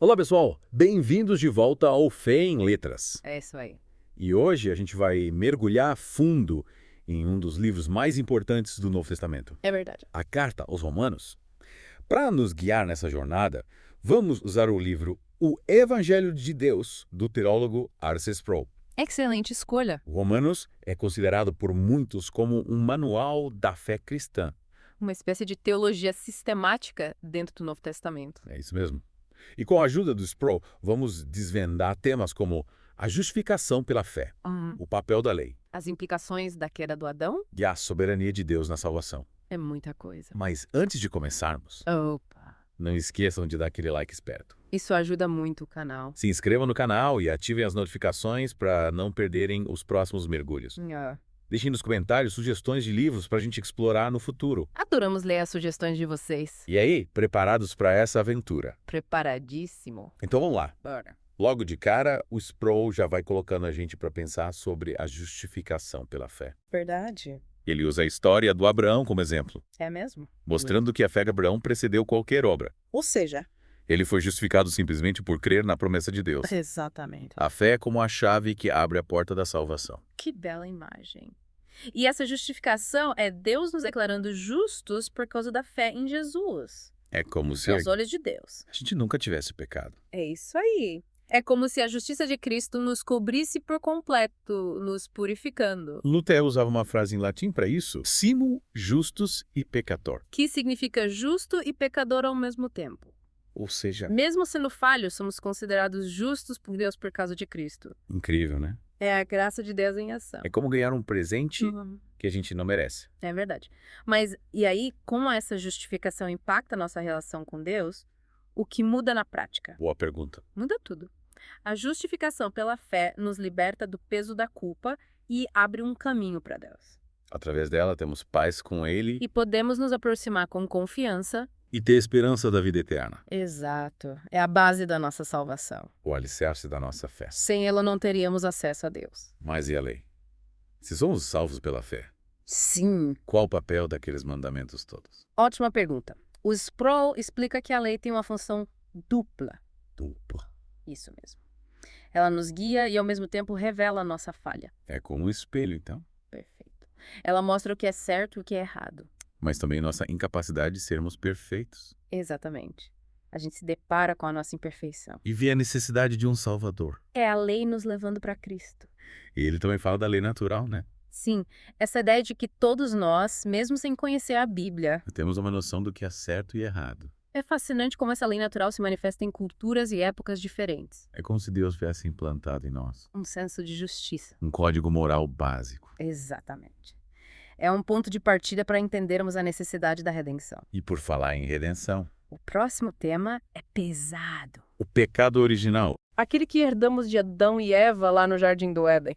Olá, pessoal! Bem-vindos de volta ao Fé em Letras. É isso aí. E hoje a gente vai mergulhar a fundo em um dos livros mais importantes do Novo Testamento, É verdade. a Carta aos Romanos. Para nos guiar nessa jornada, vamos usar o livro O Evangelho de Deus, do teólogo R.C. Sproul. Excelente escolha. O Romanos é considerado por muitos como um manual da fé cristã. Uma espécie de teologia sistemática dentro do Novo Testamento. É isso mesmo. E com a ajuda do Sproul, vamos desvendar temas como a justificação pela fé, o papel da lei As implicações da queda do Adão e a soberania de Deus na salvação. é muita coisa. Mas antes de começarmos, Opa! não esqueçam de dar aquele like esperto. Isso ajuda muito o canal. Se inscrevam no canal e ativem as notificações para não perderem os próximos mergulhos. Deixem nos comentários sugestões de livros para a gente explorar no futuro. Adoramos ler as sugestões de vocês. E aí, preparados para essa aventura? Preparadíssimo? Então vamos lá. Bora. Logo de cara, o Sproul já vai colocando a gente para pensar sobre a justificação pela fé. Verdade. Ele usa a história do Abraão como exemplo, É mesmo? mostrando que a fé de Abraão precedeu qualquer obra. Ou seja, Ele foi justificado simplesmente por crer na promessa de Deus. exatamente. A fé é como a chave que abre a porta da salvação. Que bela imagem. E essa justificação é Deus nos declarando justos por causa da fé em Jesus. É como se Aos olhos de Deus. a gente nunca tivesse pecado. É isso aí. É como se a justiça de Cristo nos cobrisse por completo, nos purificando. Lutero usava uma frase em latim para isso: simul justus e peccator. Que significa justo e pecador ao mesmo tempo. Ou seja, Mesmo sendo falhos, somos considerados justos por Deus por causa de Cristo. incrível, né? É a graça de Deus em ação. É como ganhar um presente que a gente não merece. É verdade. Mas, e aí, como essa justificação impacta a nossa relação com Deus, o que muda na prática? Boa pergunta. Muda tudo. A justificação pela fé nos liberta do peso da culpa e abre um caminho para Deus. Através dela temos paz com Ele E podemos nos aproximar com confiança. e ter esperança da vida eterna, Exato. É a base da nossa salvação. o alicerce da nossa fé. Sem ela não teríamos acesso a Deus. Mas e a lei? Se somos salvos pela fé, Sim. qual o papel daqueles mandamentos todos? Ótima pergunta. O Sproul explica que a lei tem uma função dupla. Dupla. Isso mesmo. Ela nos guia e, ao mesmo tempo, revela a nossa falha. É como um espelho, então. Perfeito. Ela mostra o que é certo e o que é errado. Mas também nossa incapacidade de sermos perfeitos. Exatamente. A gente se depara com a nossa imperfeição. E vê a necessidade de um Salvador. É a lei nos levando para Cristo. E ele também fala da lei natural, né? Sim, essa ideia de que todos nós, mesmo sem conhecer a Bíblia, Temos uma noção do que é certo e errado. é fascinante como essa lei natural se manifesta em culturas e épocas diferentes. É como se Deus tivesse implantado em nós Um senso de justiça. um código moral básico. Exatamente. É um ponto de partida para entendermos a necessidade da redenção. E por falar em redenção, O próximo tema é pesado. o pecado original. Aquele que herdamos de Adão e Eva lá no Jardim do Éden.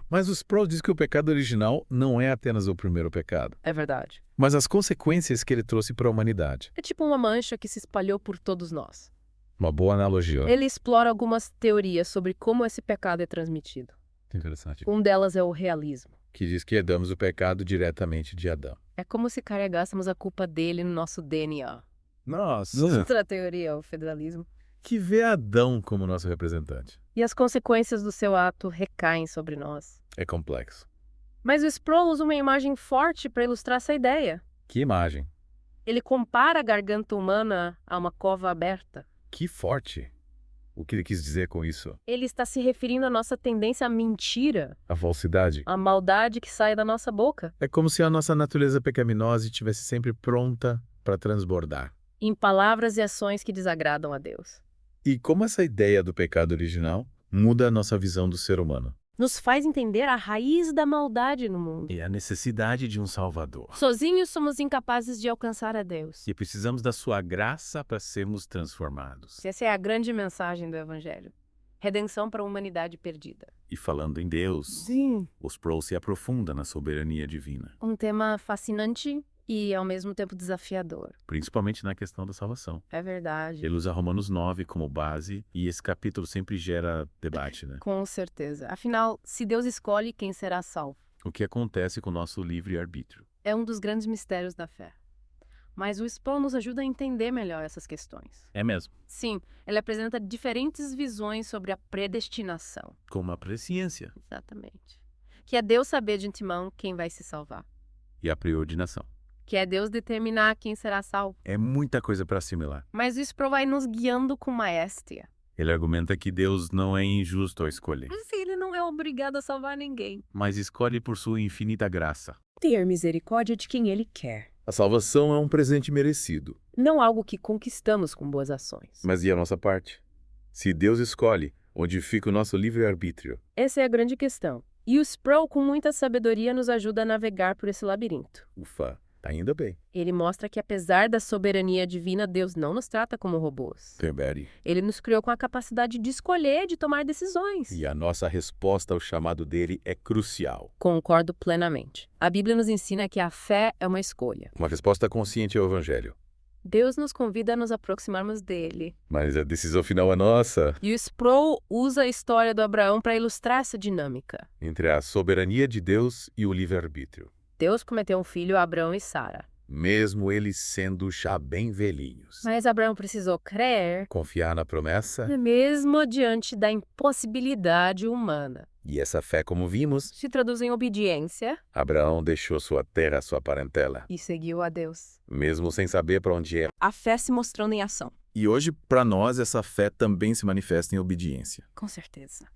Mas o Sproul diz que o pecado original não é apenas o primeiro pecado, É verdade. mas as consequências que ele trouxe para a humanidade. É tipo uma mancha que se espalhou por todos nós. Uma boa analogia. Ele explora algumas teorias sobre como esse pecado é transmitido. Interessante. Um delas é o realismo. Que diz que herdamos o pecado diretamente de Adão. É como se carregássemos a culpa dele no nosso DNA. Nossa! Outra teoria é o federalismo. Que vê Adão como nosso representante. E as consequências do seu ato recaem sobre nós. É complexo. Mas o Sproul usa uma imagem forte para ilustrar essa ideia. Que imagem. Ele compara a garganta humana a uma cova aberta. Que forte. O que ele quis dizer com isso? Ele está se referindo à nossa tendência à mentira, A falsidade. à maldade que sai da nossa boca, É como se a nossa natureza pecaminosa estivesse sempre pronta para transbordar. em palavras e ações que desagradam a Deus. E como essa ideia do pecado original muda a nossa visão do ser humano. Nos faz entender a raiz da maldade no mundo. E a necessidade de um Salvador. Sozinhos somos incapazes de alcançar a Deus. E precisamos da sua graça para sermos transformados. Essa é a grande mensagem do Evangelho. Redenção para a humanidade perdida. E falando em Deus, Sim. o Sproul se aprofunda na soberania divina, Um tema fascinante e, ao mesmo tempo, desafiador. principalmente na questão da salvação. É verdade. Ele usa Romanos 9 como base e esse capítulo sempre gera debate, né? Com certeza. Afinal, se Deus escolhe, quem será salvo? O que acontece com o nosso livre-arbítrio? É um dos grandes mistérios da fé. Mas o Sproul nos ajuda a entender melhor essas questões. É mesmo. Sim, ele apresenta diferentes visões sobre a predestinação. Como a presciência Exatamente. Que é Deus saber de antemão quem vai se salvar. e a preordinação. Que é Deus determinar quem será salvo. É muita coisa para assimilar. Mas o Sproul vai nos guiando com maestria. Ele argumenta que Deus não é injusto ao escolher, Mas ele não é obrigado a salvar ninguém. mas escolhe por sua infinita graça. Ter misericórdia de quem ele quer. A salvação é um presente merecido. Não algo que conquistamos com boas ações. Mas e a nossa parte? Se Deus escolhe, onde fica o nosso livre-arbítrio? Essa é a grande questão. E o Sproul, com muita sabedoria, nos ajuda a navegar por esse labirinto. Ufa, tá indo bem. Ele mostra que, apesar da soberania divina, Deus não nos trata como robôs. Perberry. Ele nos criou com a capacidade de escolher, de tomar decisões. E a nossa resposta ao chamado dele é crucial. Concordo plenamente. A Bíblia nos ensina que a fé é uma escolha. Uma resposta consciente ao Evangelho. Deus nos convida a nos aproximarmos dele. Mas a decisão final é nossa. E o Sproul usa a história do Abraão para ilustrar essa dinâmica. Entre a soberania de Deus e o livre-arbítrio. Deus prometeu um filho a Abraão e Sara. Mesmo eles sendo já bem velhinhos. Mas Abraão precisou crer, Confiar na promessa. mesmo diante da impossibilidade humana. E essa fé, como vimos, Se traduz em obediência Abraão deixou sua terra, sua parentela, e seguiu a Deus. mesmo sem saber para onde ia. A fé se mostrando em ação. E hoje, para nós, essa fé também se manifesta em obediência. Com certeza.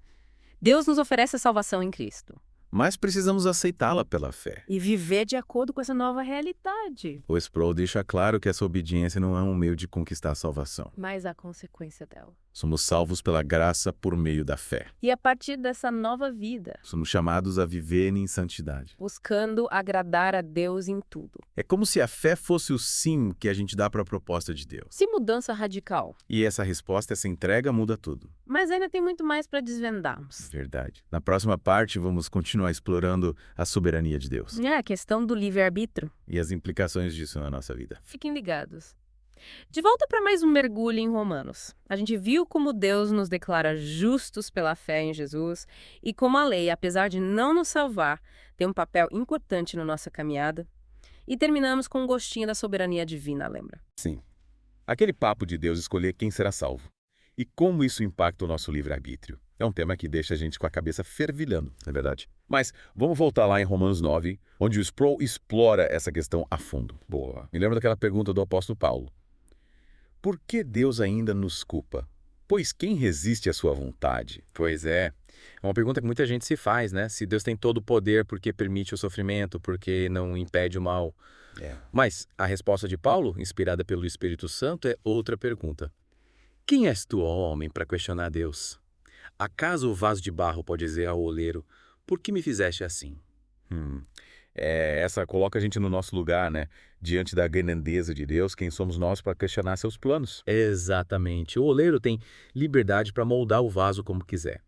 Deus nos oferece a salvação em Cristo. Mas precisamos aceitá-la pela fé. E viver de acordo com essa nova realidade. O Sproul deixa claro que essa obediência não é um meio de conquistar a salvação. Mas a consequência dela. Somos salvos pela graça por meio da fé. E a partir dessa nova vida, Somos chamados a viver em santidade. buscando agradar a Deus em tudo. É como se a fé fosse o sim que a gente dá para a proposta de Deus. Se mudança radical. E essa resposta, essa entrega, muda tudo. Mas ainda tem muito mais para desvendarmos. Verdade. Na próxima parte, vamos continuar explorando a soberania de Deus É a questão do livre-arbítrio. e as implicações disso na nossa vida. Fiquem ligados. De volta para mais um mergulho em Romanos. A gente viu como Deus nos declara justos pela fé em Jesus e como a lei, apesar de não nos salvar, tem um papel importante na nossa caminhada. E terminamos com um gostinho da soberania divina, lembra? Sim. Aquele papo de Deus escolher quem será salvo. E como isso impacta o nosso livre-arbítrio. É um tema que deixa a gente com a cabeça fervilhando, não é verdade? Mas vamos voltar lá em Romanos 9, onde o Sproul explora essa questão a fundo. Boa. Me lembra daquela pergunta do apóstolo Paulo. Por que Deus ainda nos culpa? Pois quem resiste à sua vontade? Pois é. É uma pergunta que muita gente se faz, né? Se Deus tem todo o poder, por que permite o sofrimento, por que não impede o mal? Mas a resposta de Paulo, inspirada pelo Espírito Santo, é outra pergunta. Quem és tu, ó homem, para questionar Deus? Acaso o vaso de barro pode dizer ao oleiro, por que me fizeste assim? Essa coloca a gente no nosso lugar, né? Diante da grandeza de Deus, quem somos nós para questionar seus planos? Exatamente. O oleiro tem liberdade para moldar o vaso como quiser.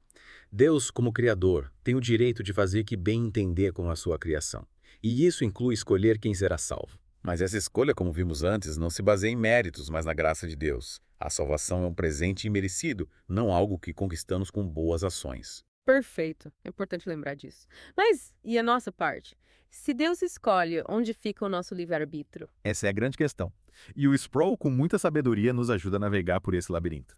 Deus, como Criador, tem o direito de fazer que bem entender com a sua criação. E isso inclui escolher quem será salvo. Mas essa escolha, como vimos antes, não se baseia em méritos, mas na graça de Deus. A salvação é um presente imerecido, não algo que conquistamos com boas ações. Perfeito. É importante lembrar disso. Mas e a nossa parte? Se Deus escolhe onde fica o nosso livre-arbítrio? Essa é a grande questão. E o Sproul, com muita sabedoria, nos ajuda a navegar por esse labirinto.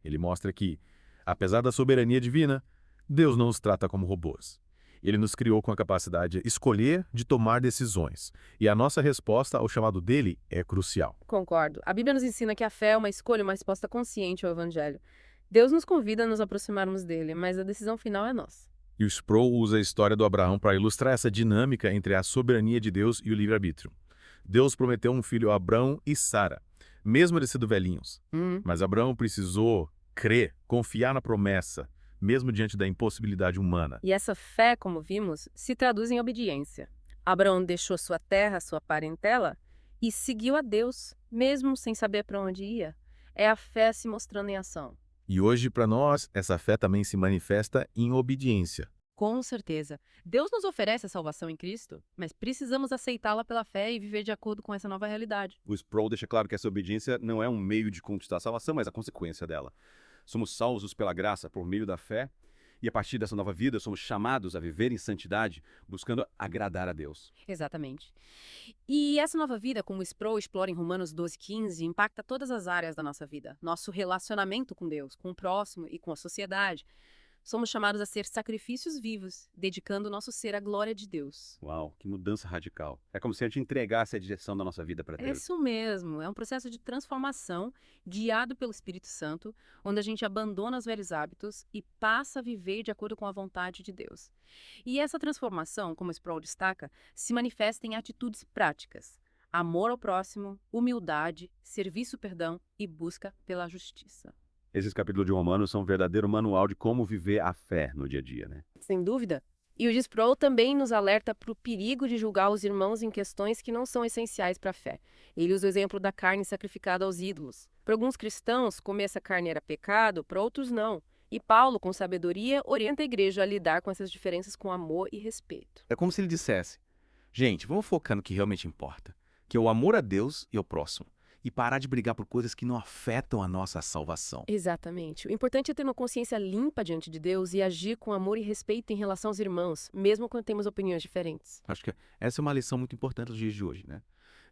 Ele mostra que, apesar da soberania divina, Deus não nos trata como robôs. Ele nos criou com a capacidade de escolher, de tomar decisões. E a nossa resposta ao chamado dele é crucial. Concordo. A Bíblia nos ensina que a fé é uma escolha, uma resposta consciente ao Evangelho. Deus nos convida a nos aproximarmos dele, mas a decisão final é nossa. E o Sproul usa a história do Abraão para ilustrar essa dinâmica entre a soberania de Deus e o livre-arbítrio. Deus prometeu um filho a Abraão e Sara, mesmo eles sendo velhinhos. Mas Abraão precisou crer, confiar na promessa, mesmo diante da impossibilidade humana. E essa fé, como vimos, se traduz em obediência. Abraão deixou sua terra, sua parentela, e seguiu a Deus, mesmo sem saber para onde ia. É a fé se mostrando em ação. E hoje, para nós, essa fé também se manifesta em obediência. Com certeza. Deus nos oferece a salvação em Cristo, mas precisamos aceitá-la pela fé e viver de acordo com essa nova realidade. O Sproul deixa claro que essa obediência não é um meio de conquistar a salvação, mas a consequência dela. Somos salvos pela graça por meio da fé, E a partir dessa nova vida, somos chamados a viver em santidade, buscando agradar a Deus. Exatamente. E essa nova vida, como o Sproul explora em Romanos 12:15, impacta todas as áreas da nossa vida. Nosso relacionamento com Deus, com o próximo e com a sociedade. Somos chamados a ser sacrifícios vivos, dedicando o nosso ser à glória de Deus. Uau, que mudança radical. É como se a gente entregasse a direção da nossa vida para É Deus. isso mesmo, é um processo de transformação guiado pelo Espírito Santo, onde a gente abandona os velhos hábitos e passa a viver de acordo com a vontade de Deus. E essa transformação, como Sproul destaca, se manifesta em atitudes práticas: amor ao próximo, humildade, serviço, perdão e busca pela justiça. Esses capítulos de Romanos são um verdadeiro manual de como viver a fé no dia a dia, né? Sem dúvida. E o Sproul também nos alerta para o perigo de julgar os irmãos em questões que não são essenciais para a fé. Ele usa o exemplo da carne sacrificada aos ídolos. Para alguns cristãos, comer essa carne era pecado, para outros não. E Paulo, com sabedoria, orienta a igreja a lidar com essas diferenças com amor e respeito. É como se ele dissesse: gente, vamos focar no que realmente importa, que é o amor a Deus e ao próximo, e parar de brigar por coisas que não afetam a nossa salvação. Exatamente. O importante é ter uma consciência limpa diante de Deus e agir com amor e respeito em relação aos irmãos, mesmo quando temos opiniões diferentes. Acho que essa é uma lição muito importante nos dias de hoje, né?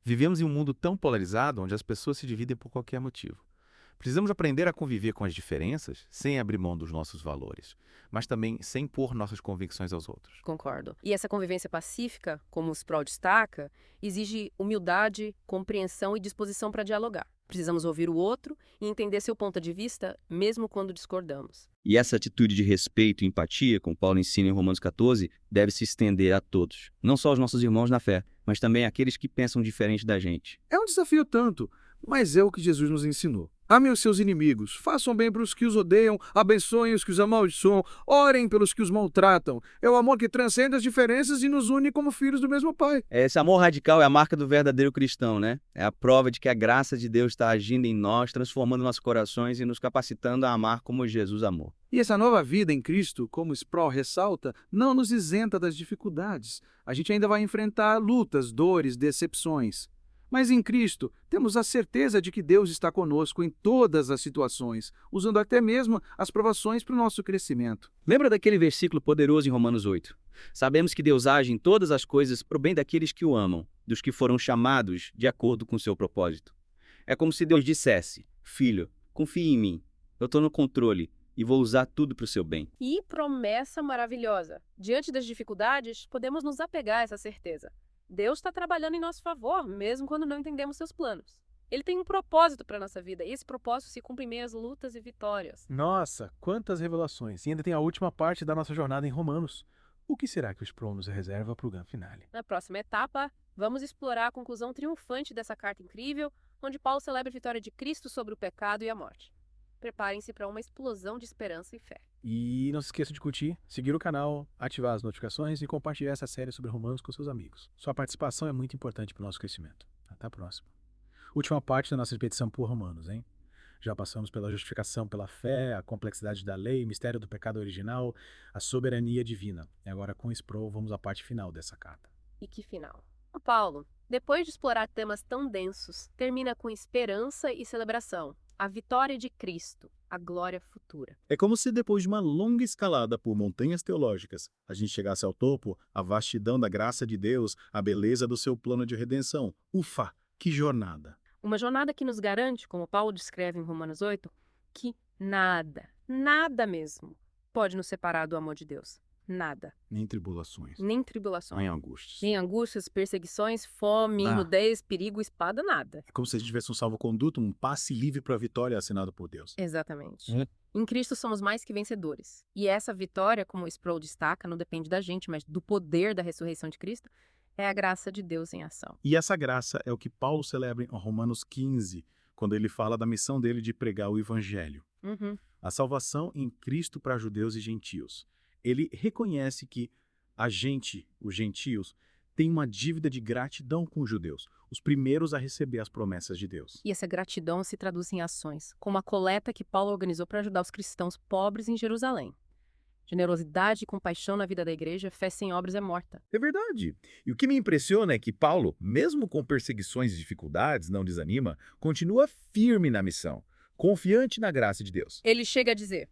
Vivemos em um mundo tão polarizado onde as pessoas se dividem por qualquer motivo. Precisamos aprender a conviver com as diferenças sem abrir mão dos nossos valores, mas também sem impor nossas convicções aos outros. Concordo. E essa convivência pacífica, como o Sproul destaca, exige humildade, compreensão e disposição para dialogar. Precisamos ouvir o outro e entender seu ponto de vista, mesmo quando discordamos. E essa atitude de respeito e empatia, como Paulo ensina em Romanos 14, deve se estender a todos. Não só aos nossos irmãos na fé, mas também àqueles que pensam diferente da gente. É um desafio tanto, mas é o que Jesus nos ensinou. Amem os seus inimigos, façam bem para os que os odeiam, abençoem os que os amaldiçoam, orem pelos que os maltratam. É o amor que transcende as diferenças e nos une como filhos do mesmo Pai. Esse amor radical é a marca do verdadeiro cristão, né? É a prova de que a graça de Deus está agindo em nós, transformando nossos corações e nos capacitando a amar como Jesus amou. E essa nova vida em Cristo, como Sproul ressalta, não nos isenta das dificuldades. A gente ainda vai enfrentar lutas, dores, decepções. Mas em Cristo, temos a certeza de que Deus está conosco em todas as situações, usando até mesmo as provações para o nosso crescimento. Lembra daquele versículo poderoso em Romanos 8? Sabemos que Deus age em todas as coisas para o bem daqueles que o amam, dos que foram chamados de acordo com o seu propósito. É como se Deus dissesse: filho, confie em mim, eu estou no controle e vou usar tudo para o seu bem. E promessa maravilhosa. Diante das dificuldades, podemos nos apegar a essa certeza. Deus está trabalhando em nosso favor, mesmo quando não entendemos seus planos. Ele tem um propósito para a nossa vida, e esse propósito se cumpre em meio às lutas e vitórias. Nossa, quantas revelações! E ainda tem a última parte da nossa jornada em Romanos. O que será que o Sproul nos reserva para o grande finale? Na próxima etapa, vamos explorar a conclusão triunfante dessa carta incrível, onde Paulo celebra a vitória de Cristo sobre o pecado e a morte. Preparem-se para uma explosão de esperança e fé. E não se esqueça de curtir, seguir o canal, ativar as notificações e compartilhar essa série sobre Romanos com seus amigos. Sua participação é muito importante para o nosso crescimento. Até a próxima. Última parte da nossa repetição por Romanos, hein? Já passamos pela justificação pela fé, a complexidade da lei, o mistério do pecado original, a soberania divina. E agora, com Sproul, vamos à parte final dessa carta. E que final! Paulo, depois de explorar temas tão densos, termina com esperança e celebração. A vitória de Cristo, a glória futura. É como se depois de uma longa escalada por montanhas teológicas, a gente chegasse ao topo, a vastidão da graça de Deus, a beleza do seu plano de redenção. Ufa, que jornada! Uma jornada que nos garante, como Paulo descreve em Romanos 8, que nada mesmo, pode nos separar do amor de Deus. Nada. Nem tribulações. Nem tribulações. Nem angústias. Nem angústias, perseguições, fome, nudez, perigo, espada, nada. É como se a gente tivesse um salvo-conduto, um passe livre para a vitória assinado por Deus. Exatamente. Em Cristo somos mais que vencedores. E essa vitória, como o Sproul destaca, não depende da gente, mas do poder da ressurreição de Cristo, é a graça de Deus em ação. E essa graça é o que Paulo celebra em Romanos 15, quando ele fala da missão dele de pregar o evangelho. A salvação em Cristo para judeus e gentios. Ele reconhece que a gente, os gentios, tem uma dívida de gratidão com os judeus, os primeiros a receber as promessas de Deus. E essa gratidão se traduz em ações, como a coleta que Paulo organizou para ajudar os cristãos pobres em Jerusalém. Generosidade e compaixão na vida da igreja, fé sem obras é morta. É verdade. E o que me impressiona é que Paulo, mesmo com perseguições e dificuldades, não desanima, continua firme na missão, confiante na graça de Deus. Ele chega a dizer: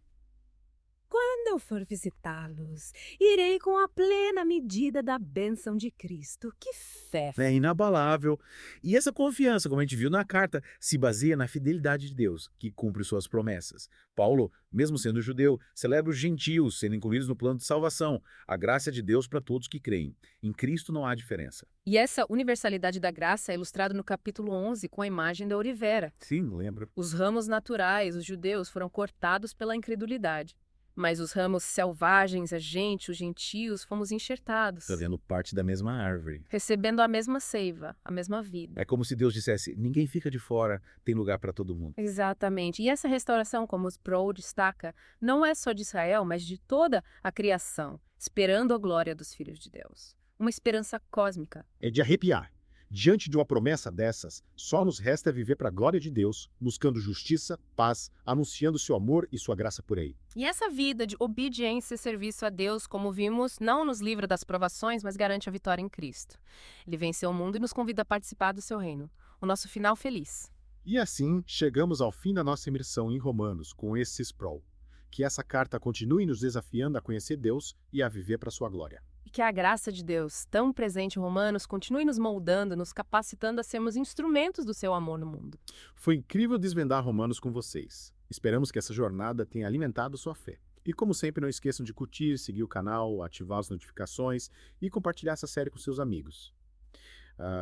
quando eu for visitá-los, irei com a plena medida da bênção de Cristo. Que fé! É inabalável. E essa confiança, como a gente viu na carta, se baseia na fidelidade de Deus, que cumpre suas promessas. Paulo, mesmo sendo judeu, celebra os gentios sendo incluídos no plano de salvação, a graça de Deus para todos que creem. Em Cristo não há diferença. E essa universalidade da graça é ilustrada no capítulo 11 com a imagem da oliveira. Sim, lembra. Os ramos naturais, os judeus, foram cortados pela incredulidade. Mas os ramos selvagens, a gente, os gentios, fomos enxertados, Fazendo parte da mesma árvore. recebendo a mesma seiva, a mesma vida. É como se Deus dissesse, ninguém fica de fora, tem lugar para todo mundo. Exatamente. E essa restauração, como o Sproul destaca, não é só de Israel, mas de toda a criação, esperando a glória dos filhos de Deus. Uma esperança cósmica. É de arrepiar. Diante de uma promessa dessas, só nos resta viver para a glória de Deus, buscando justiça, paz, anunciando seu amor e sua graça por aí. E essa vida de obediência e serviço a Deus, como vimos, não nos livra das provações, mas garante a vitória em Cristo. Ele venceu o mundo e nos convida a participar do seu reino. O nosso final feliz. E assim, chegamos ao fim da nossa imersão em Romanos com esse Sproul. Que essa carta continue nos desafiando a conhecer Deus e a viver para sua glória. E que a graça de Deus, tão presente em Romanos, continue nos moldando, nos capacitando a sermos instrumentos do seu amor no mundo. Foi incrível desvendar Romanos com vocês. Esperamos que essa jornada tenha alimentado sua fé. E como sempre, não esqueçam de curtir, seguir o canal, ativar as notificações e compartilhar essa série com seus amigos.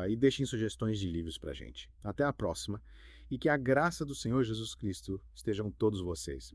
E deixem sugestões de livros pra gente. Até a próxima e que a graça do Senhor Jesus Cristo esteja com todos vocês.